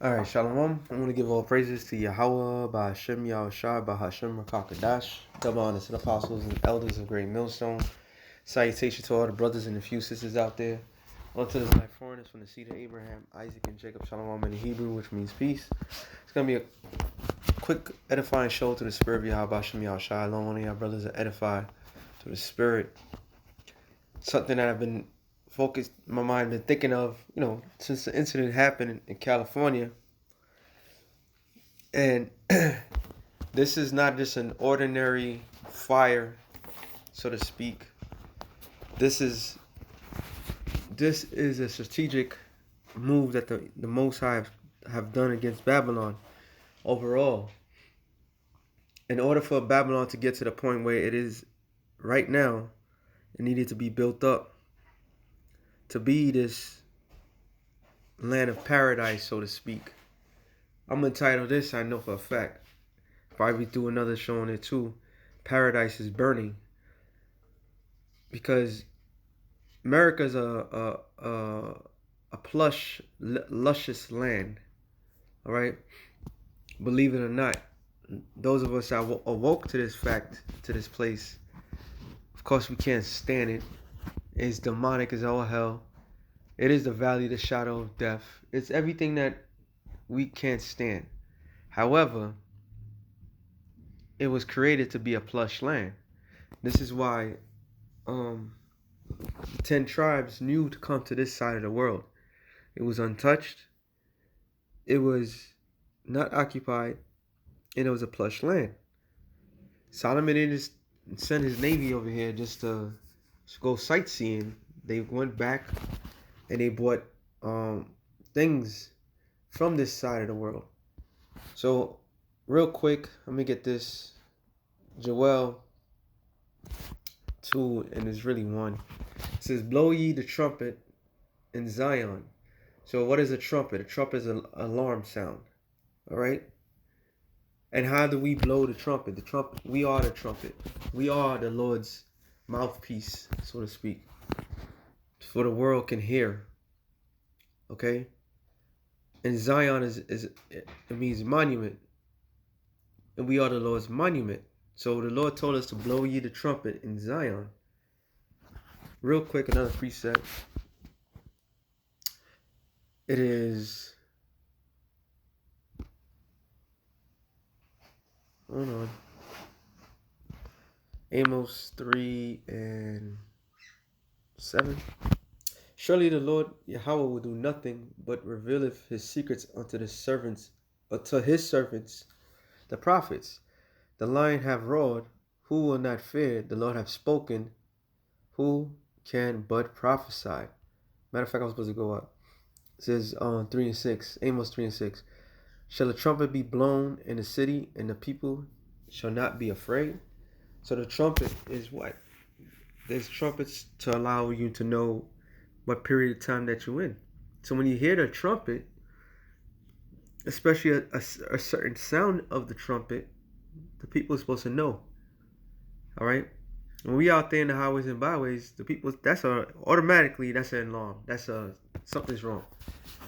All right, Shalom. I want to give all praises to Yahweh, by Hashem Yahushua, by Hashem Rakakadash. Double honor to the apostles and elders of Great Millstone. Salutation to all the brothers and the few sisters out there. Unto this life foreigners from the seed of Abraham, Isaac, and Jacob. Shalom in the Hebrew, which means peace. It's going to be a quick edifying show to the spirit of Yahweh, Hashem Yahushua. Along one of y'all brothers are edified to the spirit. Something that I've been focused, my mind been thinking of, since the incident happened in California. And this is not just an ordinary fire, so to speak. This is a strategic move that the Most High have done against Babylon overall. In order for Babylon to get to the point where it is right now, it needed to be built up to be this land of paradise, so to speak. I'm going to title this, I know for a fact, probably do another show on it too, Paradise is Burning. Because America's a plush, luscious land. All right? Believe it or not, those of us that awoke to this fact, to this place, of course we can't stand it. It's demonic as all hell. It is the valley of the shadow of death. It's everything that we can't stand. However, it was created to be a plush land. This is why 10 tribes knew to come to this side of the world. It was untouched. It was not occupied. And it was a plush land. Solomon didn't just send his navy over here just to go sightseeing. They went back and they bought things from this side of the world. So, real quick, let me get this. Joel 2, and there's really 1. It says, blow ye the trumpet in Zion. So what is a trumpet? A trumpet is an alarm sound. All right? And how do we blow the trumpet? The trumpet, we are the trumpet. We are the Lord's mouthpiece, so to speak. So the world can hear. Okay? And Zion it means monument. And we are the Lord's monument. So the Lord told us to blow ye the trumpet in Zion. Real quick, another precept. It is, hold on, Amos 3:7. Surely the Lord Yahweh will do nothing, but revealeth his secrets unto his servants, the prophets. The lion hath roared, who will not fear? The Lord hath spoken, who can but prophesy? Matter of fact, I was supposed to go up. It says 3:6, Amos 3:6. Shall a trumpet be blown in the city, and the people shall not be afraid? So the trumpet is what? There's trumpets to allow you to know what period of time that you're in. So when you hear the trumpet, especially a certain sound of the trumpet, the people are supposed to know. All right? When we out there in the highways and byways, the people, automatically that's an alarm. Something's wrong.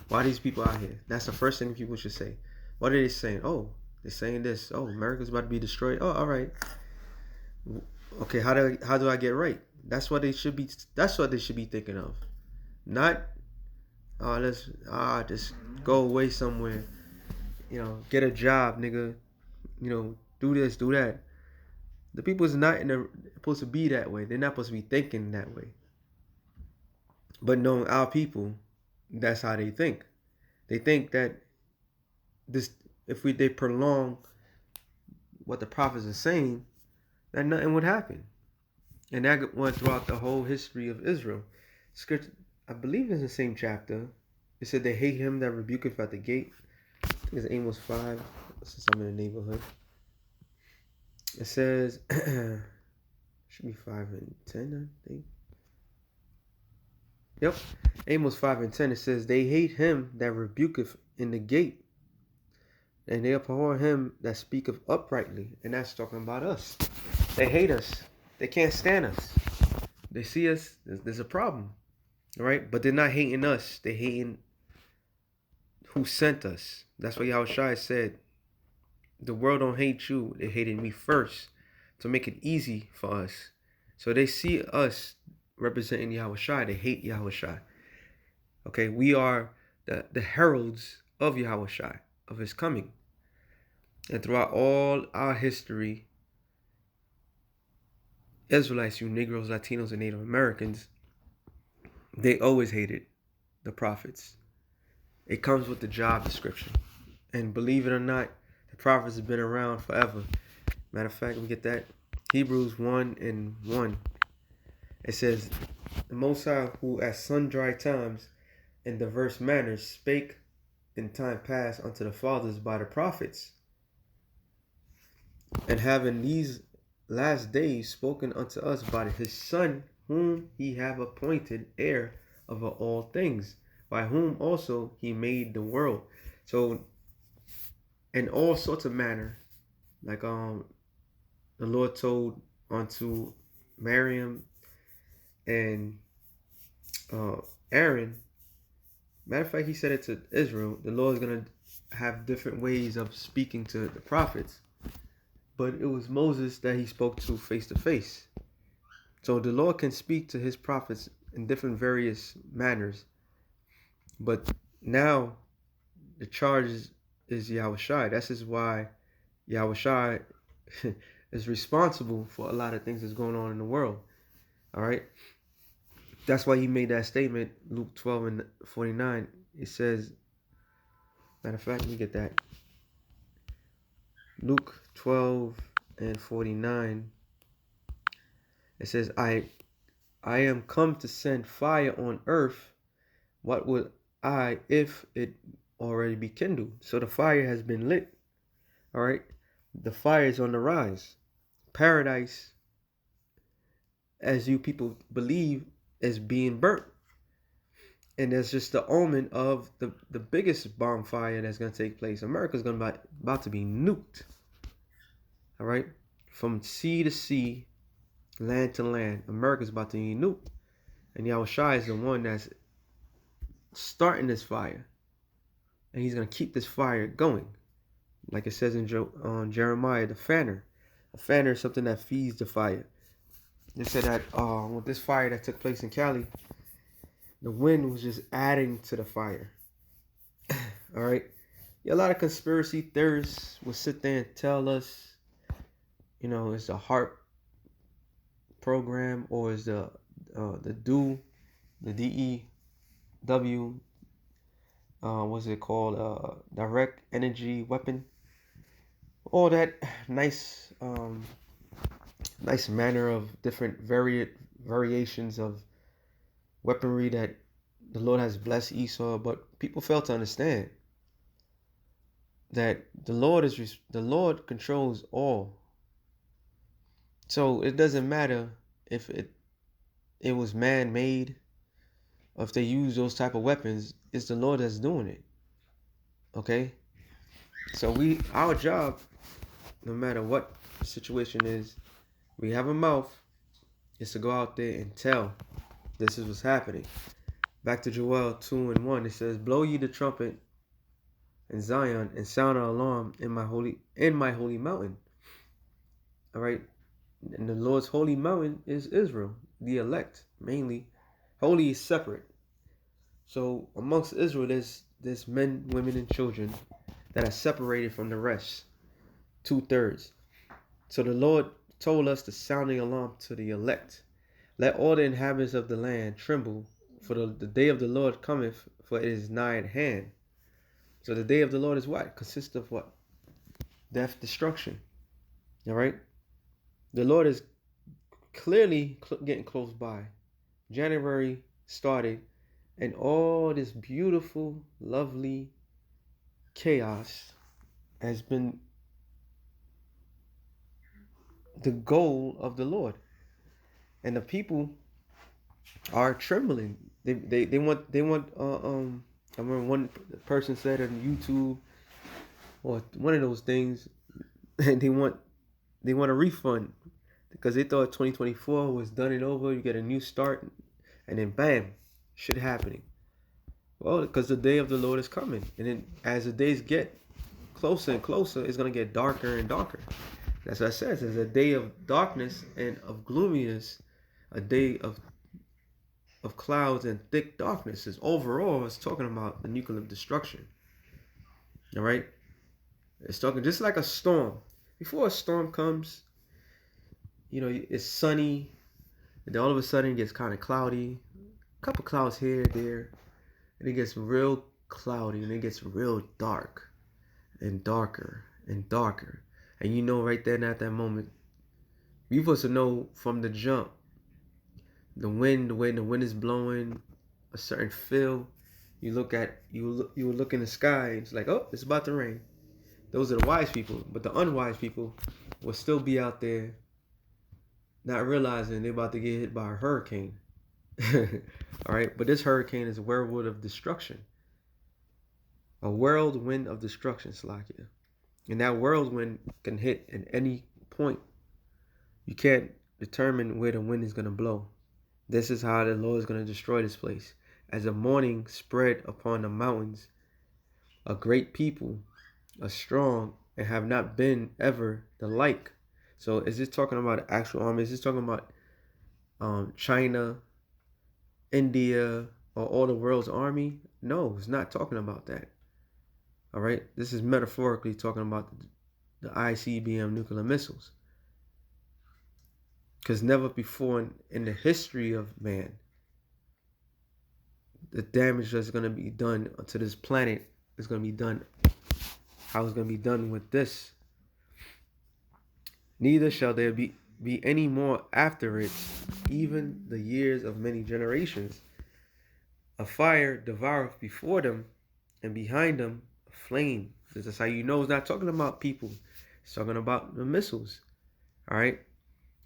Why are these people out here? That's the first thing people should say. What are they saying? Oh, they're saying this. Oh, America's about to be destroyed. Oh, all right. Okay, how do I get right? That's what they should be thinking of. Not let's just go away somewhere. Get a job, nigga. Do this, do that. The people is not supposed to be that way. They're not supposed to be thinking that way. But knowing our people, that's how they think. They think that if they prolong what the prophets are saying, that nothing would happen. And that went throughout the whole history of Israel. Scripture, I believe it's the same chapter. It said they hate him that rebuketh at the gate. I think it's Amos 5, since I'm in the neighborhood. It says, should be 5:10, I think. Yep. Amos 5:10, it says, they hate him that rebuketh in the gate, and they abhor him that speaketh uprightly. And that's talking about us. They hate us. They can't stand us. They see us, there's a problem. All right? But they're not hating us. They're hating who sent us. That's what Yahushua said. The world don't hate you. They hated me first to make it easy for us. So they see us representing Yahushua. They hate Yahushua. Okay, we are the heralds of Yahushua, of his coming. And throughout all our history, Israelites, you Negroes, Latinos, and Native Americans, they always hated the prophets. It comes with the job description. And believe it or not, the prophets have been around forever. Matter of fact, we get that. Hebrews 1:1. It says, the Most High, who at sundry times in diverse manners spake in time past unto the fathers by the prophets, and having these last days spoken unto us by his Son, whom he have appointed heir of all things, by whom also he made the world. So in all sorts of manner, like the Lord told unto Miriam and Aaron. Matter of fact, he said it to Israel. The Lord is going to have different ways of speaking to the prophets. But it was Moses that he spoke to face. So the Lord can speak to his prophets in different various manners. But now the charge is Yahushua. This is why Yahushua is responsible for a lot of things that's going on in the world. All right. That's why he made that statement, Luke 12:49. It says, matter of fact, let me get that. Luke 12:49. It says, I am come to send fire on earth. What would I if it already be kindled? So the fire has been lit. All right. The fire is on the rise. Paradise, as you people believe, is being burnt. And that's just the omen of the biggest bonfire that's going to take place. America's going to be about to be nuked. All right. From sea to sea, land to land, America's about to be nuked. And Yahushua is the one that's starting this fire. And he's going to keep this fire going. Like it says in Jeremiah, the fanner. A fanner is something that feeds the fire. They said that with this fire that took place in Cali, the wind was just adding to the fire. All right. Yeah, a lot of conspiracy theorists will sit there and tell us, it's a HAARP program, or is the DEW, what's it called? Direct energy weapon. All that nice manner of different variations of weaponry that the Lord has blessed Esau, but people fail to understand that the Lord controls all. So it doesn't matter if it was man-made, or if they use those type of weapons. It's the Lord that's doing it. Okay? So our job, no matter what the situation is, we have a mouth, is to go out there and tell this is what's happening. Back to Joel 2:1, it says, blow ye the trumpet in Zion and sound an alarm in my holy mountain. All right. And the Lord's holy mountain is Israel, the elect, mainly. Holy is separate. So amongst Israel, there's men, women, and children that are separated from the rest, 2/3. So the Lord told us to sound the alarm to the elect. Let all the inhabitants of the land tremble, for the day of the Lord cometh, for it is nigh at hand. So the day of the Lord is what? Consists of what? Death, destruction. All right? The Lord is clearly getting close by. January started, and all this beautiful, lovely chaos has been the goal of the Lord. And the people are trembling. They want I remember one person said on YouTube or one of those things, and they want a refund because they thought 2024 was done and over. You get a new start, and then bam, shit happening. Well, because the day of the Lord is coming, and then as the days get closer and closer, it's gonna get darker and darker. That's what it says. It's a day of darkness and of gloominess, a day of clouds and thick darkness. Is overall, it's talking about the nuclear destruction. All right, it's talking just like a storm. Before a storm comes, it's sunny, and then all of a sudden it gets kind of cloudy. A couple clouds here, there, and it gets real cloudy, and it gets real dark, and darker, and darker. And right there and at that moment, you're supposed to know from the jump, the way the wind is blowing, a certain feel. You would look in the sky, and it's like, oh, it's about to rain. Those are the wise people, but the unwise people will still be out there, not realizing they're about to get hit by a hurricane. All right, but this hurricane is a whirlwind of destruction, a whirlwind of destruction, Salakia. And that whirlwind can hit at any point. You can't determine where the wind is going to blow. This is how the Lord is going to destroy this place. As the morning spread upon the mountains, a great people, a strong, and have not been ever the like. So is this talking about an actual army? Is this talking about China, India, or all the world's army? No, it's not talking about that. All right, this is metaphorically talking about the ICBM nuclear missiles. Because never before in the history of man, the damage that's going to be done to this planet is going to be done how it's going to be done with this. Neither shall there be any more after it, even the years of many generations. A fire devoureth before them, and behind them a flame. This is how you know it's not talking about people. It's talking about the missiles. All right?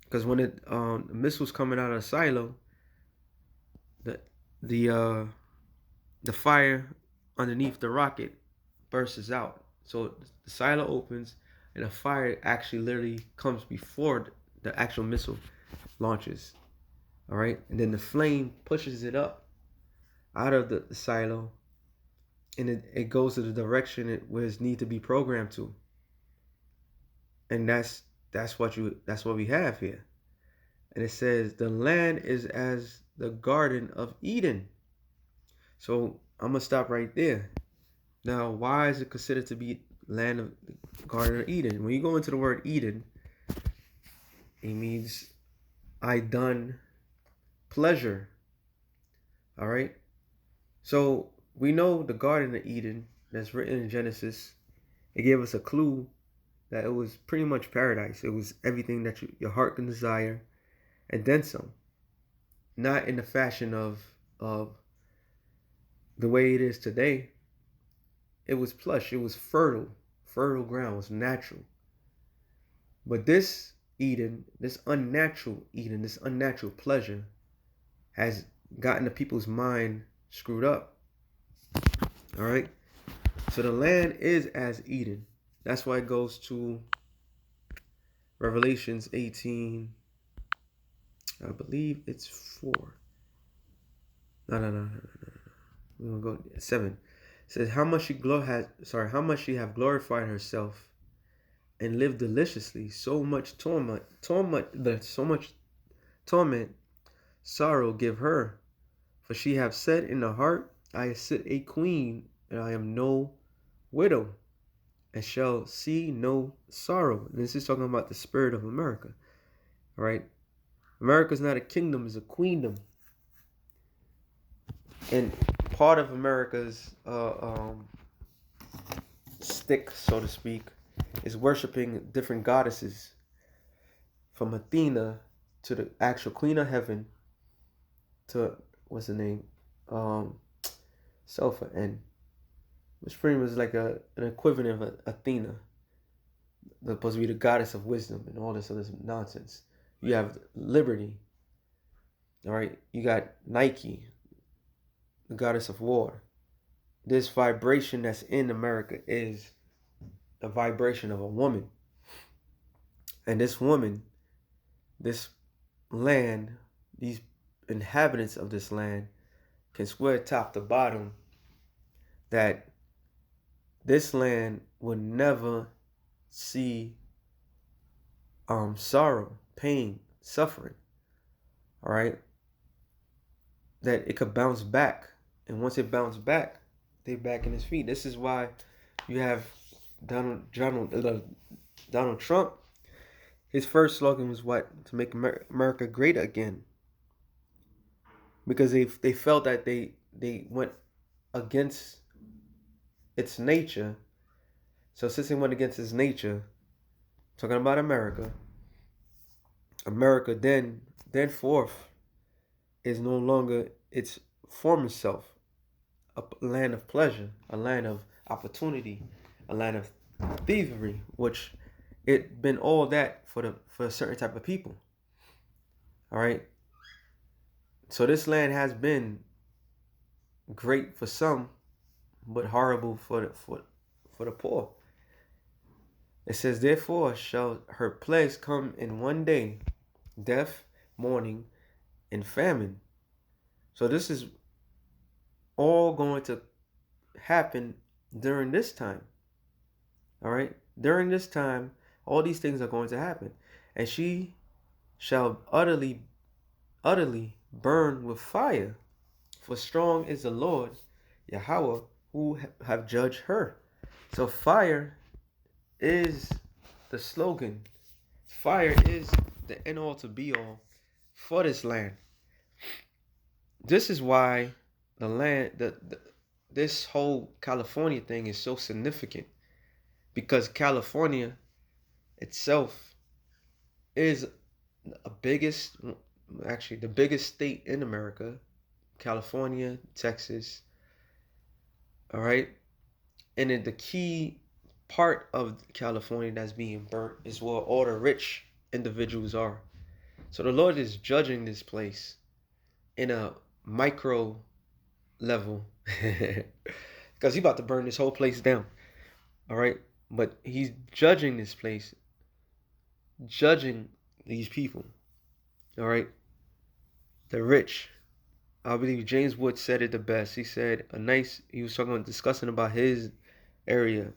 Because when the missiles coming out of the silo, the fire underneath the rocket bursts out. So the silo opens, and the fire actually literally comes before the actual missile launches. All right, and then the flame pushes it up out of the silo, and it goes to the direction where it needs to be programmed to. And that's what we have here. And it says the land is as the Garden of Eden. So I'm gonna stop right there. Now, why is it considered to be land of the Garden of Eden? When you go into the word Eden, it means I done pleasure. All right. So we know the Garden of Eden that's written in Genesis. It gave us a clue that it was pretty much paradise. It was everything that your heart can desire, and then some. Not in the fashion of the way it is today. It was plush. It was fertile ground. It was natural. But this Eden, this unnatural Eden, this unnatural pleasure, has gotten the people's mind screwed up. All right. So the land is as Eden. That's why it goes to Revelations 18. I believe it's 4. No. We're gonna go 7. It says how much she have glorified herself and lived deliciously. So much sorrow give her. For she have said in the heart, I sit a queen, and I am no widow, and shall see no sorrow. And this is talking about the spirit of America. All right. America is not a kingdom, it's a queendom. And part of America's stick, so to speak, is worshiping different goddesses, from Athena to the actual Queen of Heaven to what's the name, Sofa, and which pretty much like an equivalent of Athena, supposed to be the goddess of wisdom and all this other nonsense. You have Liberty. All right, you got Nike, the goddess of war. This vibration that's in America is a vibration of a woman. And this woman, this land, these inhabitants of this land can swear top to bottom that this land will never see sorrow, pain, suffering. All right, that it could bounce back, and once it bounced back, they back in his feet. This is why you have Donald Trump. His first slogan was what? To make America great again. Because they felt that they went against its nature. So since they went against its nature, talking about America then forth is no longer its former self, a land of pleasure, a land of opportunity, a land of thievery, which it been all that for a certain type of people. All right. So this land has been great for some, but horrible for the poor. It says, therefore shall her plagues come in one day, death, mourning, and famine. So this is all going to happen during this time. All right? During this time, all these things are going to happen. And she shall utterly burn with fire. For strong is the Lord, Yahweh, who have judged her. So fire is the slogan. Fire is the end all to be all for this land. This is why the land, this whole California thing is so significant, because California itself is the biggest state in America. California, Texas. All right. And then the key part of California that's being burnt is where all the rich individuals are. So the Lord is judging this place in a micro level because he's about to burn this whole place down. All right. But he's judging this place, judging these people. All right. The rich. I believe James Wood said it the best. He said he was discussing about his area,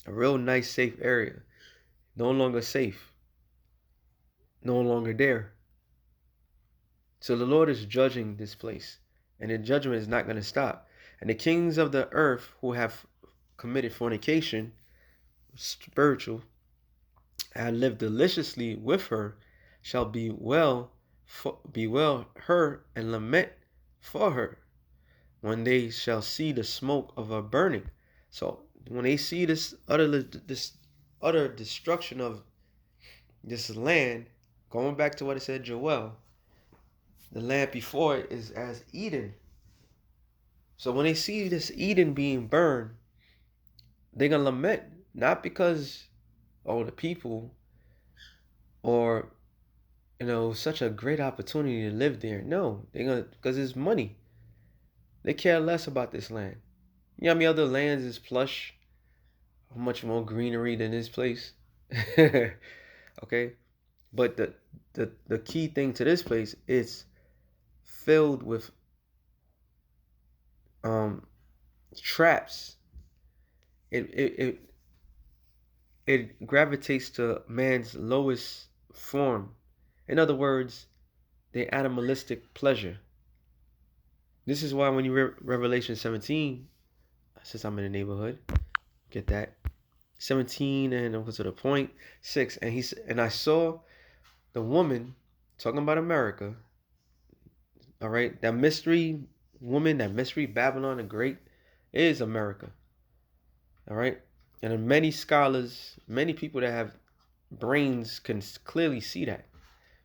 a real nice, safe area. No longer safe. No longer there. So the Lord is judging this place, and the judgment is not going to stop. And the kings of the earth who have committed fornication, spiritual, and lived deliciously with her, shall bewail her and lament for her, when they shall see the smoke of her burning. So when they see this utter destruction of this land, going back to what it said, Joel, the land before it is as Eden. So when they see this Eden being burned, they're gonna lament, not because the people or such a great opportunity to live there. No, they're gonna, because it's money. They care less about this land. You know how many other lands is plush, much more greenery than this place? Okay, but the key thing to this place is filled with traps. It gravitates to man's lowest form. In other words, the animalistic pleasure. This is why when you read Revelation 17, since I'm in the neighborhood, get that 17 and over to the point 6, and I saw the woman talking about America. All right, that mystery woman, that mystery Babylon the Great is America. All right, and many scholars, many people that have brains can clearly see that.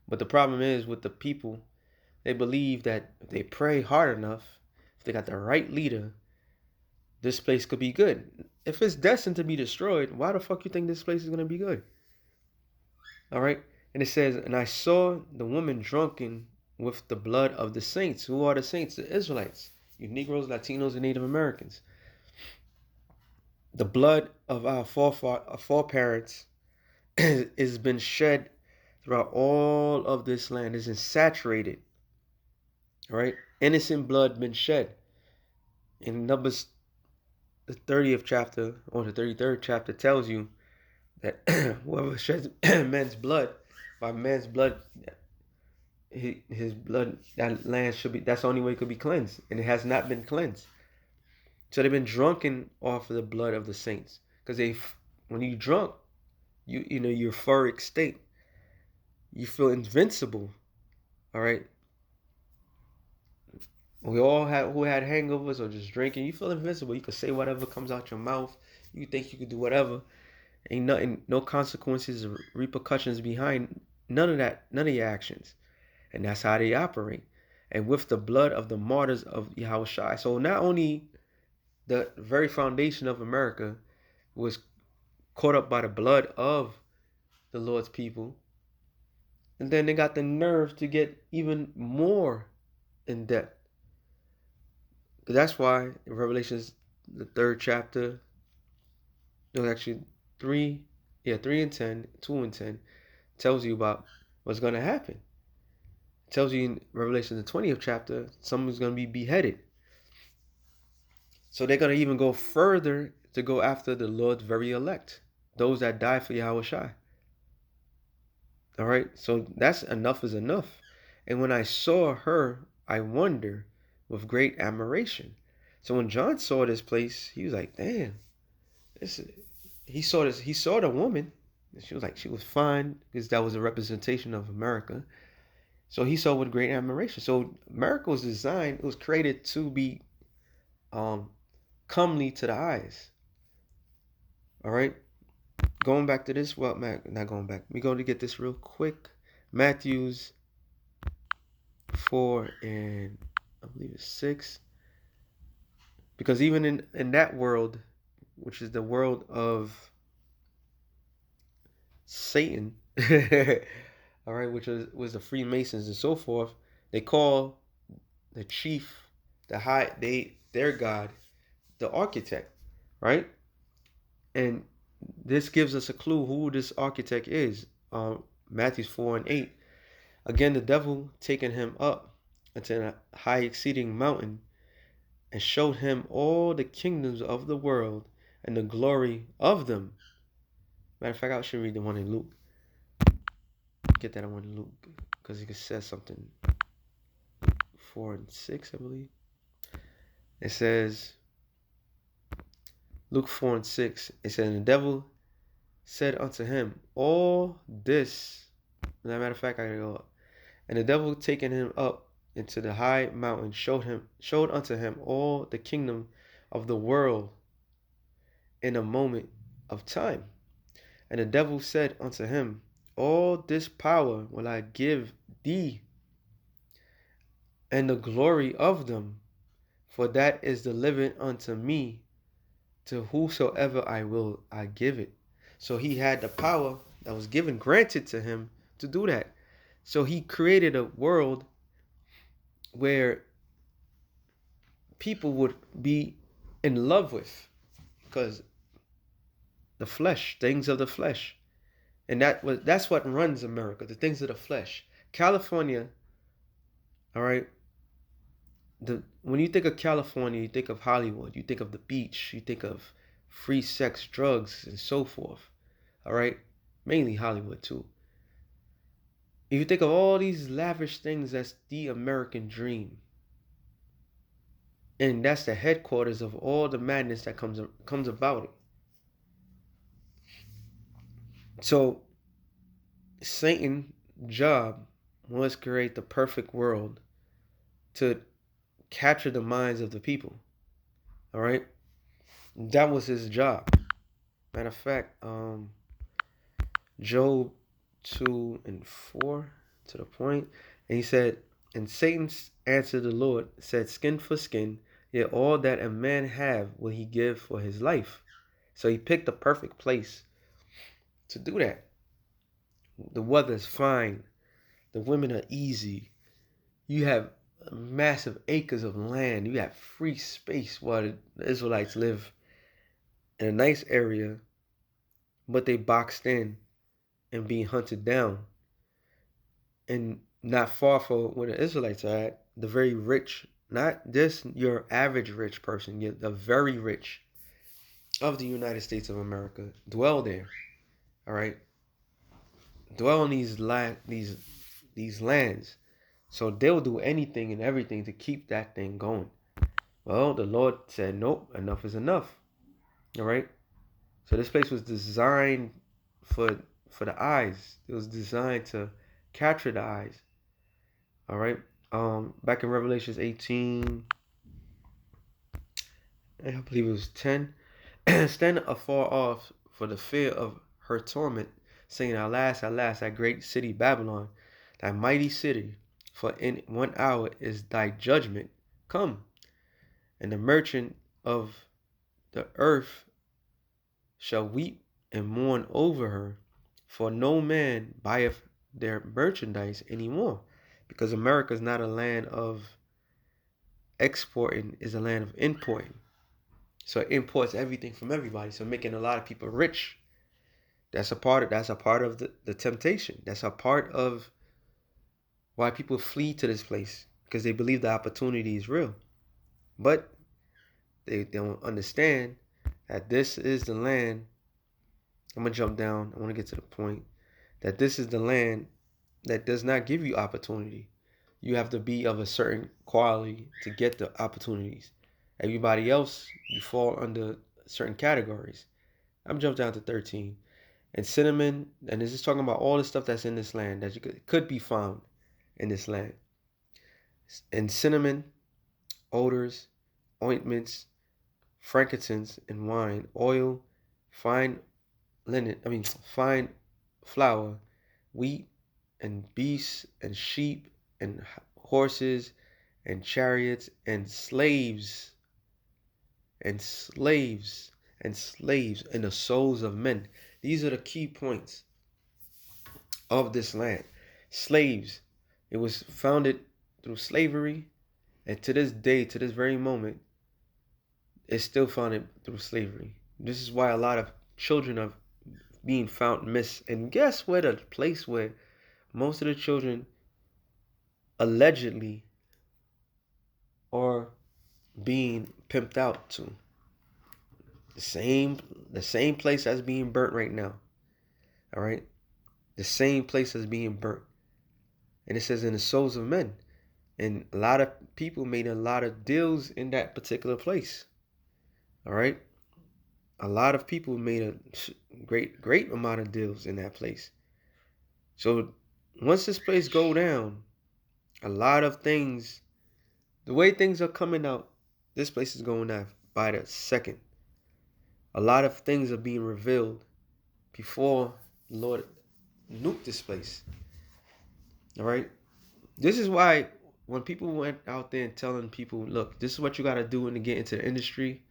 But the problem is with the people, they believe that if they pray hard enough, if they got the right leader, this place could be good. If it's destined to be destroyed, why the fuck you think this place is going to be good? All right. And it says, and I saw the woman drunken with the blood of the saints. Who are the saints? The Israelites. You Negroes, Latinos, and Native Americans. The blood of our foreparents has been shed throughout all of this land. It's been saturated. All right. Innocent blood been shed. In Numbers the 30th chapter or the 33rd chapter tells you that whoever sheds men's blood, by man's blood, his blood, that land should be, that's the only way it could be cleansed. And it has not been cleansed. So they've been drunken off of the blood of the saints. Because when you drunk, you know, your euphoric state, you feel invincible. All right. We all had who had hangovers or just drinking, you feel invincible. You can say whatever comes out your mouth. You think you could do whatever. Ain't nothing, no consequences or repercussions behind none of that, none of your actions. And that's how they operate. And with the blood of the martyrs of Yahushua. So not only the very foundation of America was caught up by the blood of the Lord's people, and then they got the nerve to get even more in depth. That's why in Revelations, the 3rd chapter, no, actually 3 and 10, 2 and 10, tells you about what's going to happen. It tells you in Revelation, the 20th chapter, someone's going to be beheaded. So they're going to even go further to go after the Lord's very elect, those that die for Yahushua. All right, so that's enough is enough. And when I saw her, I wonder with great admiration. So when John saw this place, he was like, damn, he saw the woman. She was like, she was fine, because that was a representation of America. So he saw with great admiration. So America was designed, it was created to be comely to the eyes. All right. Going back to this, well, not going back. We're going to get this real quick. Matthew's 4 and I believe it's 6. Because even in that world, which is the world of Satan, all right, which was the Freemasons and so forth, they call the chief, their god, the architect, right? And this gives us a clue who this architect is. Matthew 4 and 8. Again, the devil taking him up into a high exceeding mountain and showed him all the kingdoms of the world and the glory of them. Matter of fact, I should read the one in Luke. Get that one in Luke, because it says something. 4 and 6, I believe. It says, Luke 4 and 6, it said, and the devil said unto him, all this, as a matter of fact, I gotta go up. And the devil taking him up into the high mountain showed unto him all the kingdom of the world in a moment of time. And the devil said unto him, all this power will I give thee, and the glory of them, for that is delivered unto me, to whosoever I will I give it. So he had the power that was granted to him to do that. So he created a world where people would be in love with, because the flesh, things of the flesh. And that's what runs America, the things of the flesh. California, all right, when you think of California, you think of Hollywood, you think of the beach, you think of free sex, drugs, and so forth. All right, mainly Hollywood too. If you think of all these lavish things, that's the American dream. And that's the headquarters of all the madness that comes about it. So Satan's job was to create the perfect world to capture the minds of the people. All right, that was his job. Matter of fact, Job 2 and 4, to the point, and he said, and Satan answered the Lord, said, skin for skin, yet all that a man have will he give for his life. So he picked the perfect place to do that. The weather is fine. The women are easy. You have massive acres of land. You have free space while the Israelites live in a nice area, but they boxed in and being hunted down. And not far from where the Israelites are at, the very rich, not just your average rich person, the very rich, of the United States of America dwell there. All right, dwell on these lands. So they'll do anything and everything to keep that thing going. Well, the Lord said, nope, enough is enough. All right. So this place was designed for the eyes. It was designed to capture the eyes. All right. Back in Revelations 18, I believe it was 10. Stand afar off for the fear of her torment, saying, Alas, alas, that great city Babylon, that mighty city, for in 1 hour is thy judgment come, and the merchant of the earth shall weep and mourn over her, for no man buyeth their merchandise any more, because America is not a land of exporting, is a land of importing. So it imports everything from everybody, so making a lot of people rich. That's a part of the temptation. That's a part of why people flee to this place, because they believe the opportunity is real. But they don't understand that this is the land. I'm gonna jump down. I want to get to the point that this is the land that does not give you opportunity. You have to be of a certain quality to get the opportunities. Everybody else, you fall under certain categories. I'm jumped down to 13. And cinnamon, and this is talking about all the stuff that's in this land that you could be found in this land. And cinnamon, odors, ointments, frankincense, and wine, oil, fine fine flour, wheat, and beasts, and sheep, and horses, and chariots, and slaves, and slaves, and slaves, and the souls of men. These are the key points of this land. Slaves. It was founded through slavery, and to this day, to this very moment, it's still founded through slavery. This is why a lot of children are being found missing. And guess where the place where most of the children allegedly are being pimped out to? The same place that's being burnt right now. All right? The same place that's being burnt. And it says in the souls of men. And a lot of people made a lot of deals in that particular place. All right? A lot of people made a great amount of deals in that place. So once this place go down, a lot of things, the way things are coming out, this place is going down by the second. A lot of things are being revealed before the Lord nuked this place. All right? This is why when people went out there and telling people, look, this is what you got to do to get into the industry,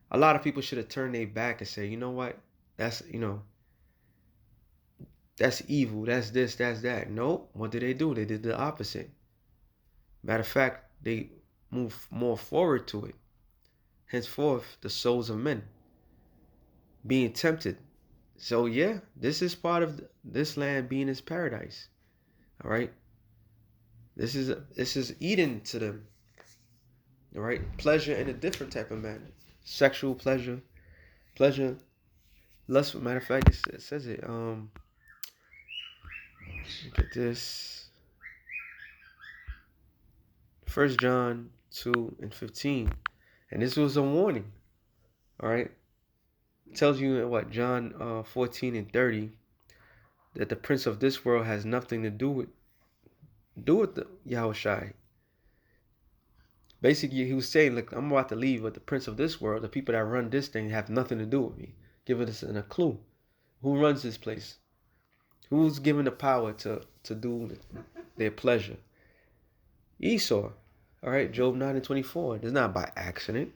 a lot of people should have turned their back and say, you know what? That's evil. That's this, that's that. Nope. What did they do? They did the opposite. Matter of fact, they moved more forward to it. Henceforth, the souls of men being tempted. So yeah, this is part of this land being his paradise. All right. This is Eden to them. All right. Pleasure in a different type of manner. Sexual pleasure, lustful. Matter of fact, it says it. Look at this. 1 John 2:15, and this was a warning. All right. It tells you in what John 14:30 that the prince of this world has nothing to do with the Yahushai. Basically, he was saying, look, I'm about to leave, but the prince of this world, the people that run this thing, have nothing to do with me. Giving us a clue. Who runs this place? Who's given the power to do their pleasure? Esau. All right, Job 9:24. It's not by accident.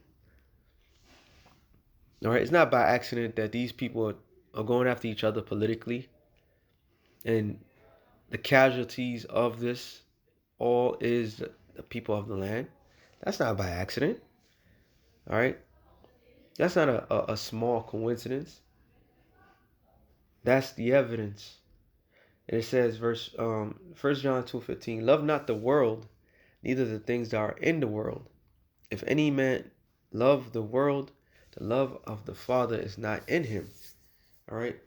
All right, it's not by accident that these people are going after each other politically. And the casualties of this all is the people of the land. That's not by accident. All right. That's not a small coincidence. That's the evidence. And it says, 1 John 2:15, love not the world, neither the things that are in the world. If any man love the world, The love of the Father is not in him. All right.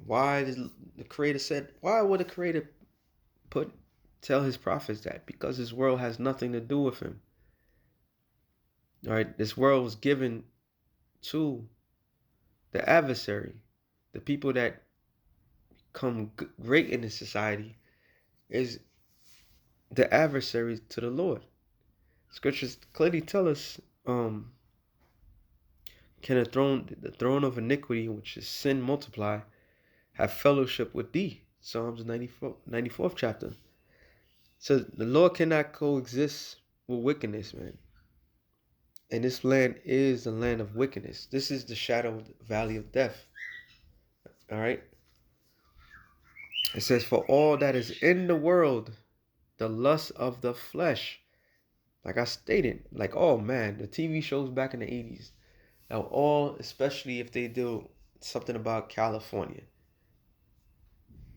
Why did the Creator said? Why would the Creator tell his prophets that? Because this world has nothing to do with him. All right. This world was given to the adversary, the people that come great in this society, is the adversary to the Lord. Scriptures clearly tell us, can the throne of iniquity, which is sin, multiply, have fellowship with thee? Psalms 94th chapter. So the Lord cannot coexist with wickedness, man. And this land is the land of wickedness. This is the shadow of the valley of death. All right. It says, for all that is in the world, the lust of the flesh. Like I stated, like, oh man, the TV shows back in the 80s. Now all, especially if they do something about California.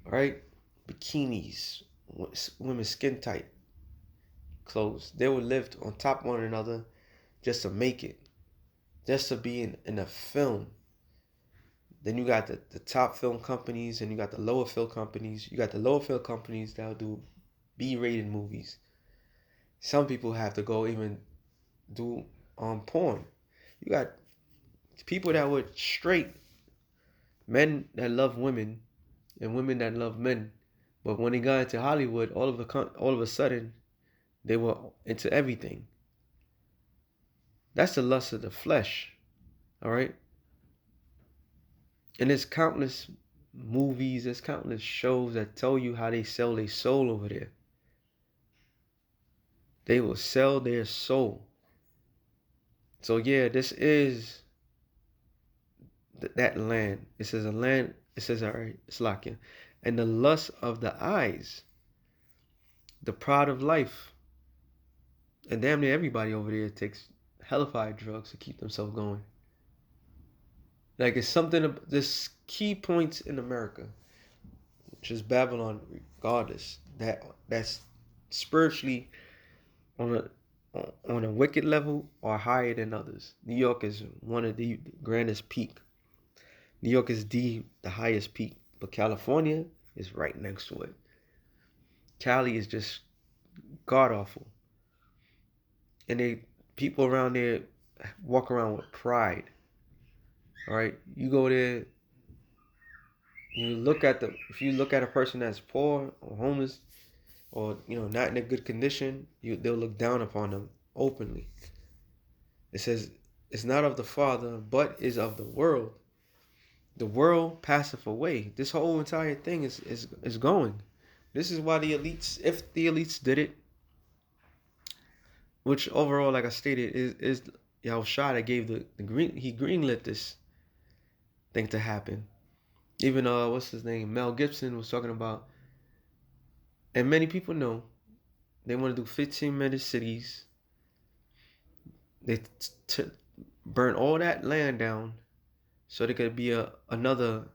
All right. Bikinis, women's skin tight clothes. They would live on top of one another just to make it. Just to be in a film. Then you got the top film companies and you got the lower film companies. You got the lower film companies that'll do B-rated movies. Some people have to go even do porn. You got people that were straight, men that love women and women that love men. But when they got into Hollywood, all of a sudden, they were into everything. That's the lust of the flesh. All right? And there's countless movies, there's countless shows that tell you how they sell their soul over there. They will sell their soul. So yeah, this is that land. It says a land. It says, all right, it's locking. And the lust of the eyes, the pride of life. And damn near everybody over there takes hellified drugs to keep themselves going. Like it's something, this key points in America, which is Babylon, regardless, that's spiritually on a wicked level or higher than others. New York is one of the grandest peak. New York is the highest peak, but California is right next to it. Cali is just god awful, and people around there walk around with pride. All right, you go there, if you look at a person that's poor or homeless, or not in a good condition, they'll look down upon them openly. It says it's not of the Father, but is of the world. The world passeth away. This whole entire thing is going. This is why the elites, if the elites did it, which overall, like I stated, is Yahushua that gave the green. He greenlit this thing to happen. Even what's his name? Mel Gibson was talking about, and many people know they want to do 15-minute cities. They burn all that land down so there could be another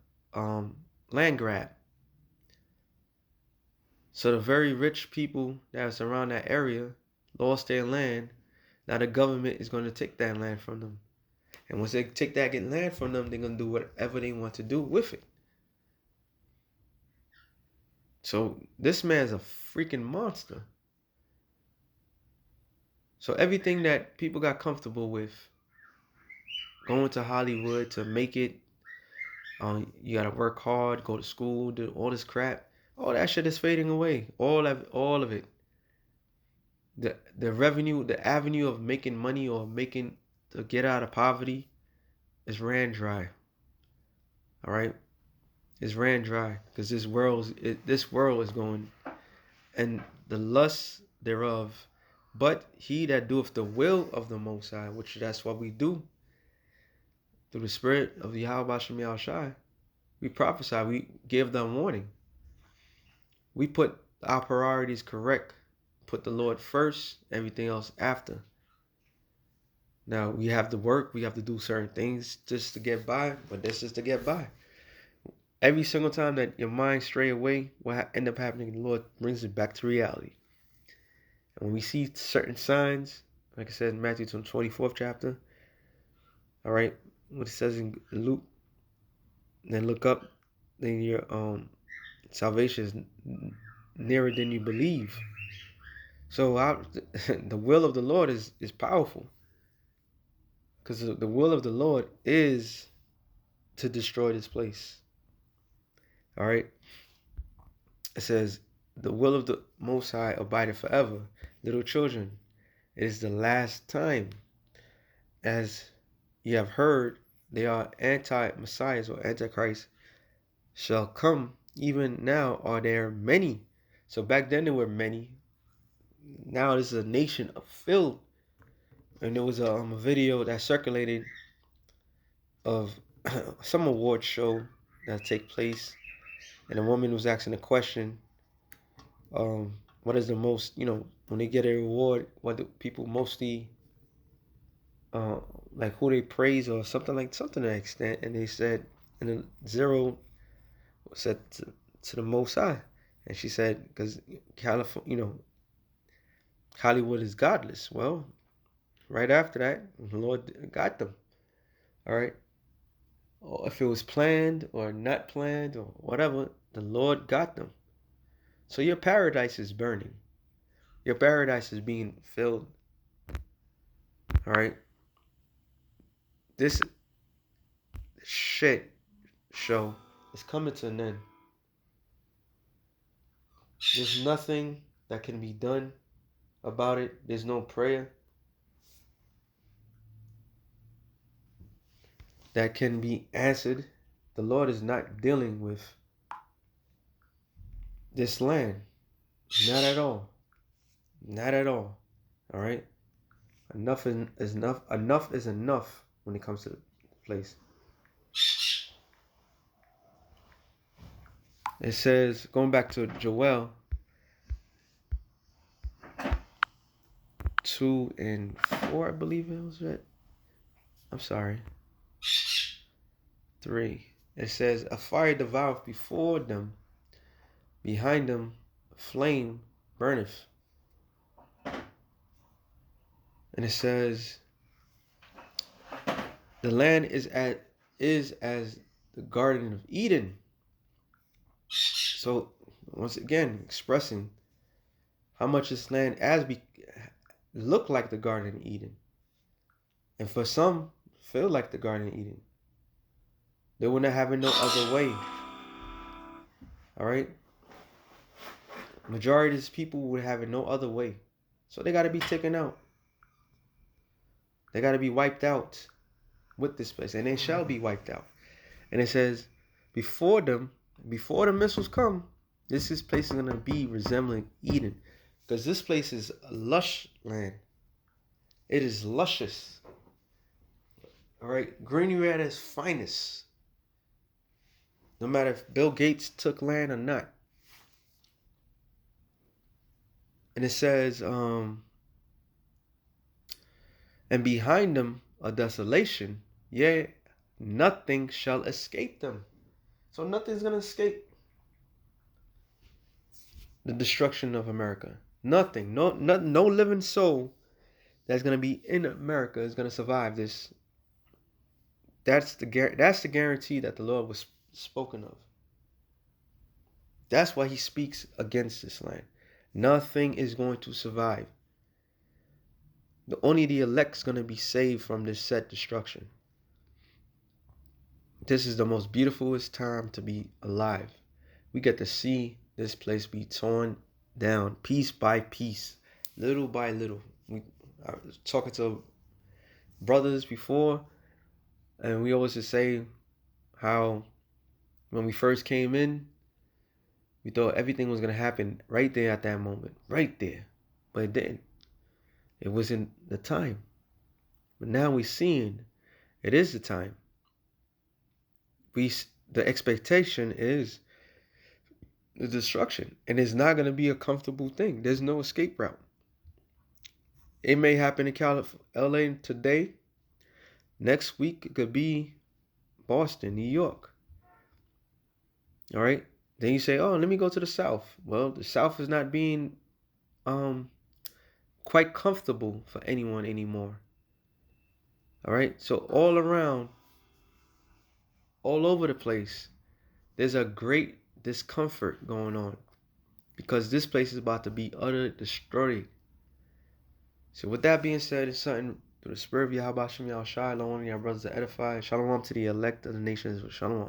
land grab. So the very rich people that's around that area lost their land. Now the government is going to take that land from them. And once they take that land from them, they're going to do whatever they want to do with it. So this man's a freaking monster. So everything that people got comfortable with, going to Hollywood to make it, you got to work hard, go to school, do all this crap. All that shit is fading away. All of it. The revenue, the avenue of making money or to get out of poverty is ran dry. All right, it's ran dry because this world is going, and the lust thereof. But he that doeth the will of the Most High, which that's what we do through the Spirit of Yahweh Shem Yahushai, we prophesy, we give them warning. We put our priorities correct. Put the Lord first, everything else after. Now, we have to work. We have to do certain things just to get by. But this is to get by. Every single time that your mind stray away, what end up happening, the Lord brings it back to reality. And when we see certain signs, like I said in Matthew 24th chapter, all right, what it says in Luke, then look up, then your salvation is nearer than you believe. So the will of the Lord is powerful, because the will of the Lord is to destroy this place. All right. It says, the will of the Most High abideth forever. Little children, it is the last time. As ye have heard, they are anti-messiahs or antichrist shall come. Even now are there many. So back then there were many. Now this is a nation filled. And there was a video that circulated of some award show that take place, and a woman was asking a question. What is the most, when they get a reward, what do people mostly uh like, who they praise or something to that extent? And they said, and then zero said to the Most High, and she said, because California, Hollywood is godless. Well, right after that, the Lord got them. All right. Or if it was planned or not planned or whatever, the Lord got them. So your paradise is burning. Your paradise is being filled. All right. This shit show is coming to an end. There's nothing that can be done about it. There's no prayer that can be answered. The Lord is not dealing with this land. Not at all. Not at all. All right. Enough is enough. Enough is enough when it comes to the place. It says, going back to Joel 2 and 4, I believe it was right. I'm sorry. 3. It says, a fire devoureth before them, behind them a flame burneth. And it says, the land is as the Garden of Eden. So once again, expressing how much this land look like the Garden of Eden, and for some feel like the Garden of Eden. They were not having no other way. All right. Majority of these people would have it no other way, so they got to be taken out. They got to be wiped out with this place, and they shall be wiped out. And it says, before the missiles come, this place is going to be resembling Eden, because this place is a lush land. It is luscious. All right, greenery at its finest. No matter if Bill Gates took land or not. And it says, and behind them a desolation, yea, nothing shall escape them. So nothing's going to escape the destruction of America. Nothing. No living soul that's going to be in America is going to survive this. That's the guarantee that the Lord was spoken of. That's why he speaks against this land. Nothing is going to survive. Only the elect's going to be saved from this set destruction. This is the most beautifulest time to be alive. We get to see this place be torn down piece by piece, little by little. I was talking to brothers before, and we always just say how when we first came in, we thought everything was going to happen right there at that moment, right there. But it didn't. It wasn't the time. But now we're seeing it is the time. The expectation is the destruction. And it's not going to be a comfortable thing. There's no escape route. It may happen in LA today. Next week, it could be Boston, New York. All right. Then you say, oh, let me go to the South. Well, the South is not being quite comfortable for anyone anymore. All right. So all around, all over the place. There's a great discomfort going on because this place is about to be utterly destroyed. So with that being said, it's something through the spirit of Yahweh Shem Yahshua, Shalom, your brothers to edify. Shalom to the elect of the nations. Shalom.